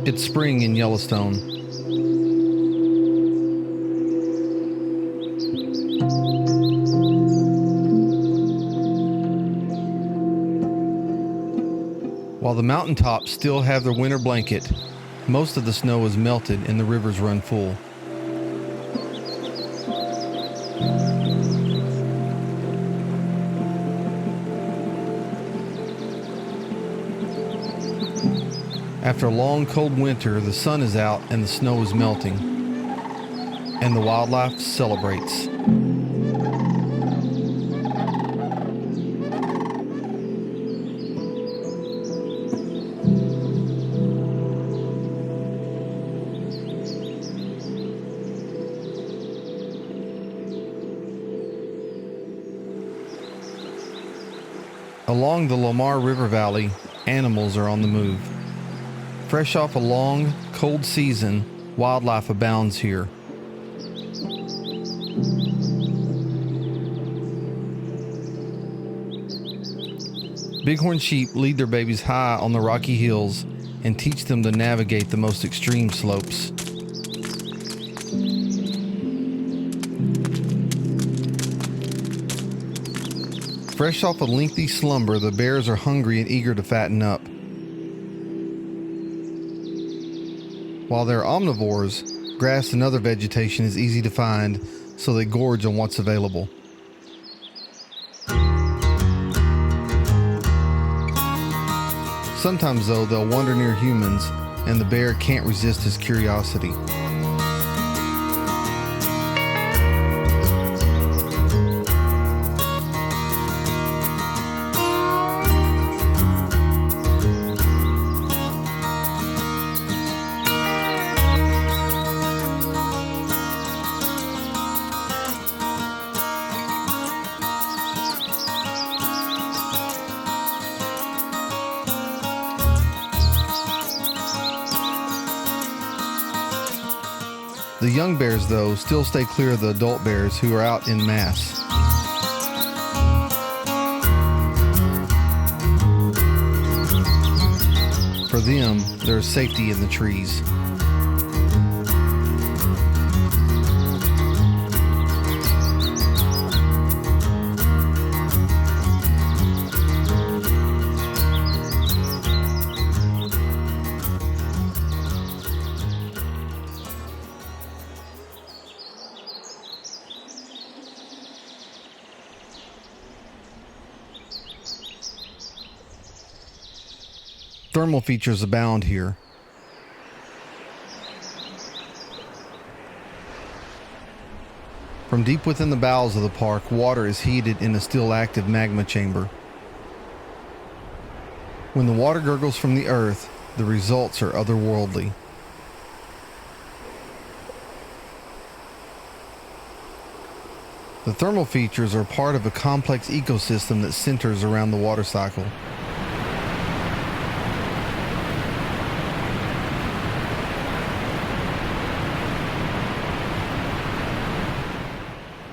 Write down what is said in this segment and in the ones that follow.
It's spring in Yellowstone. While the mountaintops still have their winter blanket, most of the snow is melted and the rivers run full. After a long cold winter, the sun is out and the snow is melting, and the wildlife celebrates. Along the Lamar River Valley, animals are on the move. Fresh off a long, cold season, wildlife abounds here. Bighorn sheep lead their babies high on the rocky hills and teach them to navigate the most extreme slopes. Fresh off a lengthy slumber, the bears are hungry and eager to fatten up. While they're omnivores, grass and other vegetation is easy to find, so they gorge on what's available. Sometimes, though, they'll wander near humans, and the bear can't resist his curiosity. The young bears, though, still stay clear of the adult bears who are out in mass. For them, there is safety in the trees. Thermal features abound here. From deep within the bowels of the park, water is heated in a still active magma chamber. When the water gurgles from the earth, the results are otherworldly. The thermal features are part of a complex ecosystem that centers around the water cycle.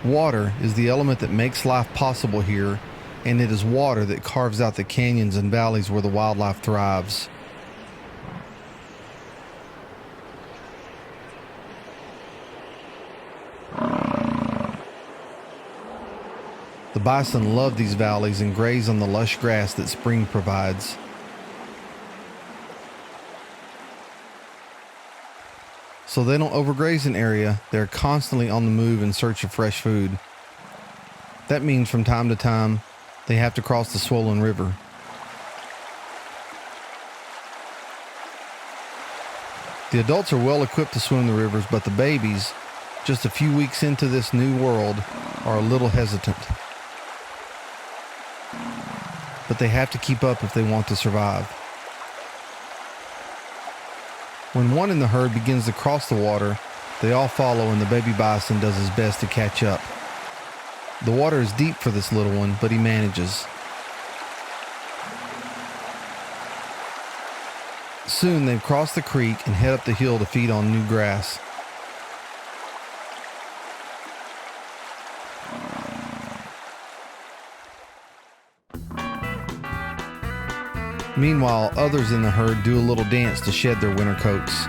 Water is the element that makes life possible here, and it is water that carves out the canyons and valleys where the wildlife thrives. The bison love these valleys and graze on the lush grass that spring provides. So they don't overgraze an area, they're constantly on the move in search of fresh food. That means from time to time, they have to cross the swollen river. The adults are well equipped to swim the rivers, but the babies, just a few weeks into this new world, are a little hesitant. But they have to keep up if they want to survive. When one in the herd begins to cross the water, they all follow and the baby bison does his best to catch up. The water is deep for this little one, but he manages. Soon they've crossed the creek and head up the hill to feed on new grass. Meanwhile, others in the herd do a little dance to shed their winter coats.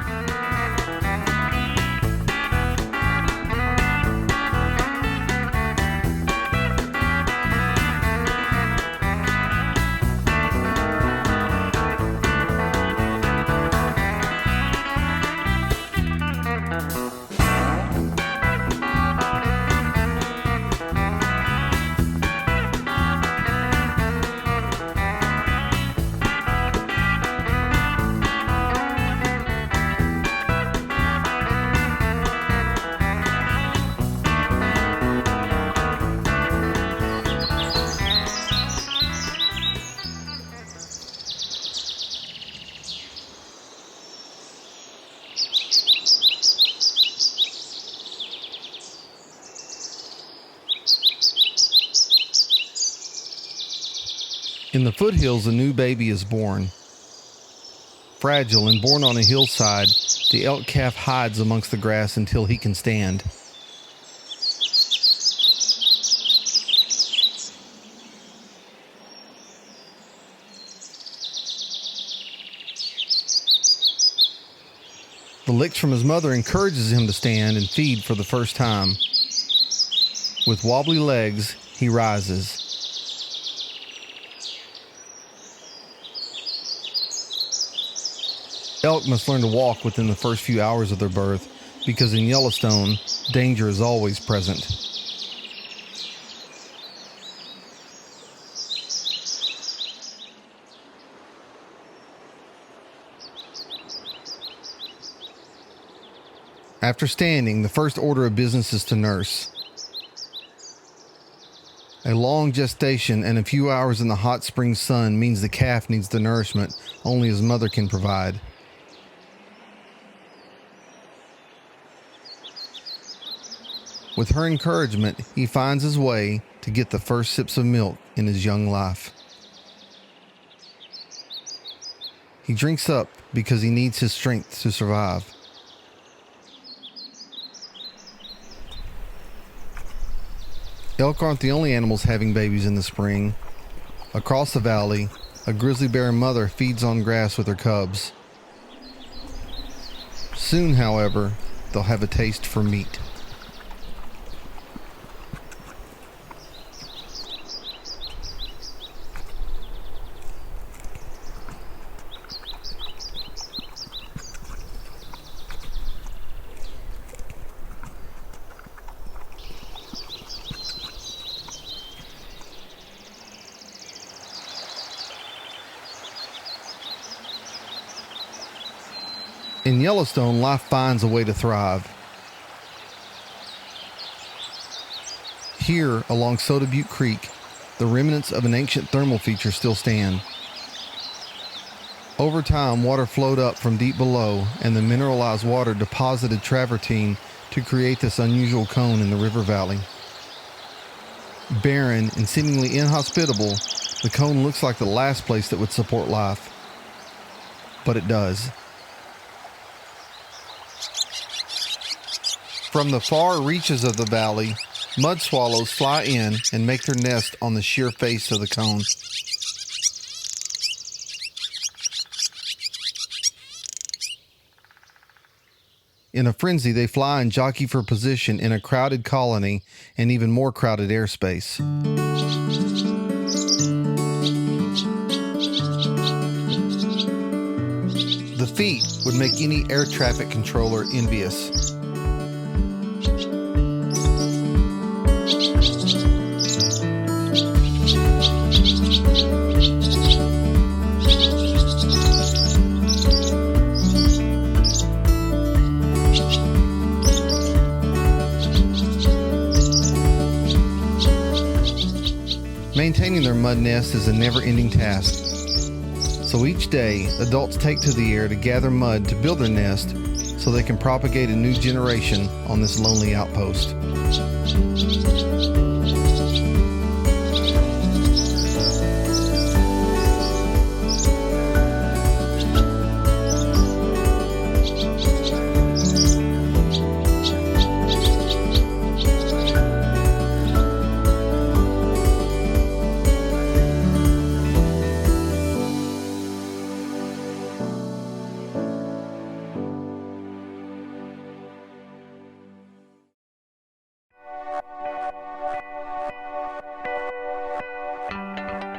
In the foothills, a new baby is born. Fragile and born on a hillside, the elk calf hides amongst the grass until he can stand. The licks from his mother encourages him to stand and feed for the first time. With wobbly legs, he rises. Elk must learn to walk within the first few hours of their birth because in Yellowstone, danger is always present. After standing, the first order of business is to nurse. A long gestation and a few hours in the hot spring sun means the calf needs the nourishment only his mother can provide. With her encouragement, he finds his way to get the first sips of milk in his young life. He drinks up because he needs his strength to survive. Elk aren't the only animals having babies in the spring. Across the valley, a grizzly bear mother feeds on grass with her cubs. Soon, however, they'll have a taste for meat. In Yellowstone, life finds a way to thrive. Here, along Soda Butte Creek, the remnants of an ancient thermal feature still stand. Over time, water flowed up from deep below, and the mineralized water deposited travertine to create this unusual cone in the river valley. Barren and seemingly inhospitable, the cone looks like the last place that would support life. But it does. From the far reaches of the valley, mud swallows fly in and make their nest on the sheer face of the cone. In a frenzy, they fly and jockey for position in a crowded colony and even more crowded airspace. The feat would make any air traffic controller envious. Maintaining their mud nest is a never-ending task. So each day, adults take to the air to gather mud to build their nest so they can propagate a new generation on this lonely outpost.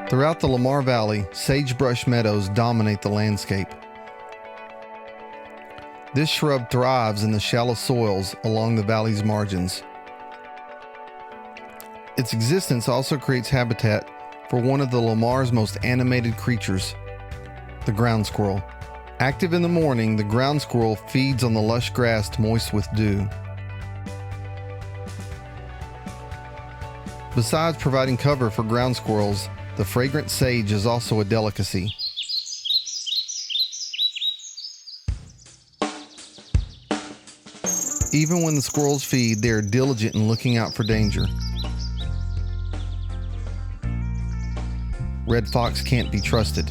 Throughout the Lamar Valley, sagebrush meadows dominate the landscape. This shrub thrives in the shallow soils along the valley's margins. Its existence also creates habitat for one of the Lamar's most animated creatures, the ground squirrel. Active in the morning, the ground squirrel feeds on the lush grass moist with dew. Besides providing cover for ground squirrels, the fragrant sage is also a delicacy. Even when the squirrels feed, they are diligent in looking out for danger. Red fox can't be trusted.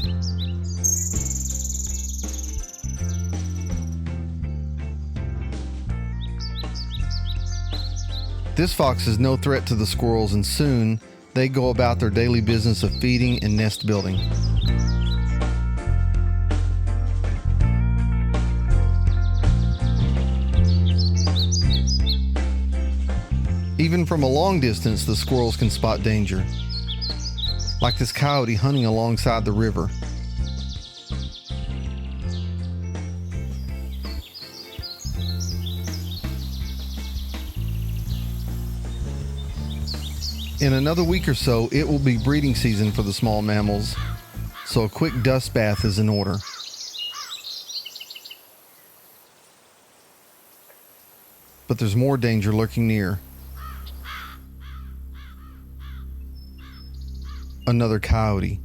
This fox is no threat to the squirrels, and soon they go about their daily business of feeding and nest building. Even from a long distance, the squirrels can spot danger, like this coyote hunting alongside the river. In another week or so, it will be breeding season for the small mammals, so a quick dust bath is in order. But there's more danger lurking near. Another coyote.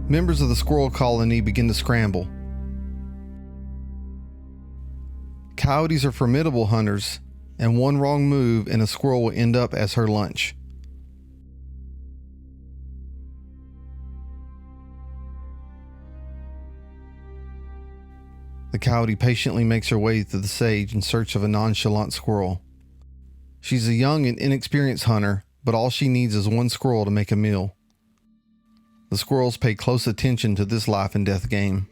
Members of the squirrel colony begin to scramble. Coyotes are formidable hunters, and one wrong move and a squirrel will end up as her lunch. The coyote patiently makes her way through the sage in search of a nonchalant squirrel. She's a young and inexperienced hunter, but all she needs is one squirrel to make a meal. The squirrels pay close attention to this life and death game.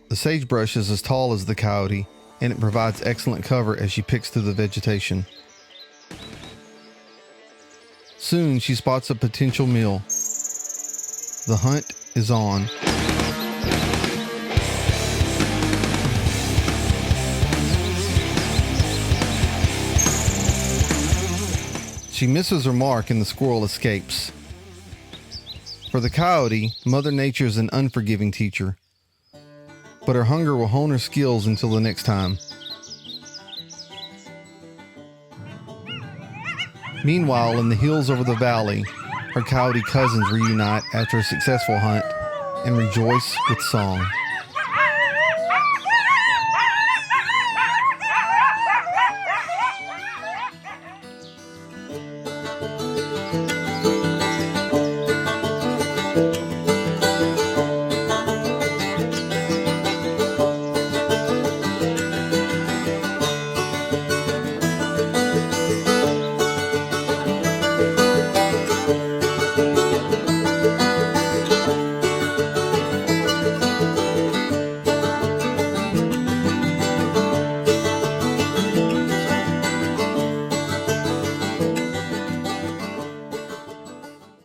The sagebrush is as tall as the coyote, and it provides excellent cover as she picks through the vegetation. Soon she spots a potential meal. The hunt is on. She misses her mark and the squirrel escapes. For the coyote, Mother Nature is an unforgiving teacher, but her hunger will hone her skills until the next time. Meanwhile, in the hills over the valley, her coyote cousins reunite after a successful hunt and rejoice with song.